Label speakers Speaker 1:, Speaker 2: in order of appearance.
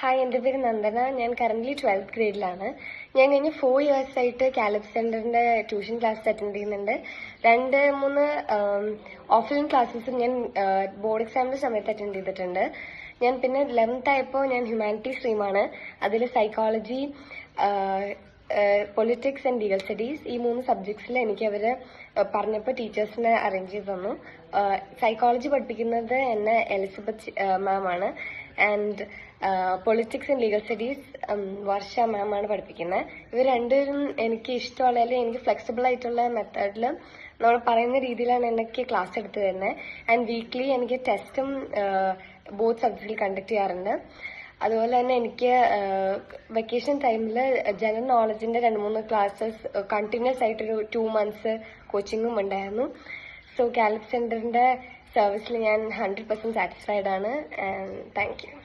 Speaker 1: Hi, എൻ്റെ പേര് നന്ദന. ഞാൻ കറന്റ് 12th ഗ്രേഡിലാണ്. ഞാൻ കഴിഞ്ഞ 4 years ആയിട്ട് കാലിബ് സെന്ററിന്റെ ട്യൂഷൻ ക്ലാസ് അറ്റൻഡ് ചെയ്യുന്നുണ്ട്. 2-3 ഓഫ്ലൈൻ ക്ലാസ്സസും ഞാൻ ബോർഡ് എക്സാമിന്റെ സമയത്ത് അറ്റൻഡ് ചെയ്തിട്ടുണ്ട്. ഞാൻ പിന്നെ 11th ആയപ്പോൾ ഞാൻ ഹ്യൂമാനിറ്റീസ് സ്ട്രീമാണ്. അതിൽ psychology, politics and legal studies, ഈ 3 സബ്ജക്ട്സിൽ എനിക്ക് അവർ പറഞ്ഞപ്പോൾ ടീച്ചേഴ്സിനെ അറേഞ്ച് ചെയ്ത് തന്നു. സൈക്കോളജി പഠിപ്പിക്കുന്നത് എന്നെ എലിസബത്ത് മാം ആണ്. And politics and legal studies Varsha ma'am ആണ് പഠിപ്പിക്കുന്നത്. ഇവർ രണ്ടുപേരും എനിക്ക് ഇഷ്ടമുള്ള, അല്ലെങ്കിൽ എനിക്ക് ഫ്ലെക്സിബിൾ ആയിട്ടുള്ള മെത്തേഡിൽ നമ്മൾ പറയുന്ന രീതിയിലാണ് എനിക്ക് ക്ലാസ് എടുത്തു തരുന്നത്. ആൻഡ് വീക്ക്ലി എനിക്ക് ടെസ്റ്റും ബോത്ത് സബ്ജക്റ്റിൽ കണ്ടക്ട് ചെയ്യാറുണ്ട്. അതുപോലെ തന്നെ എനിക്ക് വെക്കേഷൻ ടൈമിൽ ജനറൽ നോളജിന്റെ 2-3 ക്ലാസ്സസ് കണ്ടിന്യൂസ് ആയിട്ടൊരു 2 months കോച്ചിങ്ങും ഉണ്ടായിരുന്നു. സോ കാലിബ് സെന്ററിന്റെ സർവീസിൽ ഞാൻ 100% സാറ്റിസ്ഫൈഡ് ആണ്. Thank you.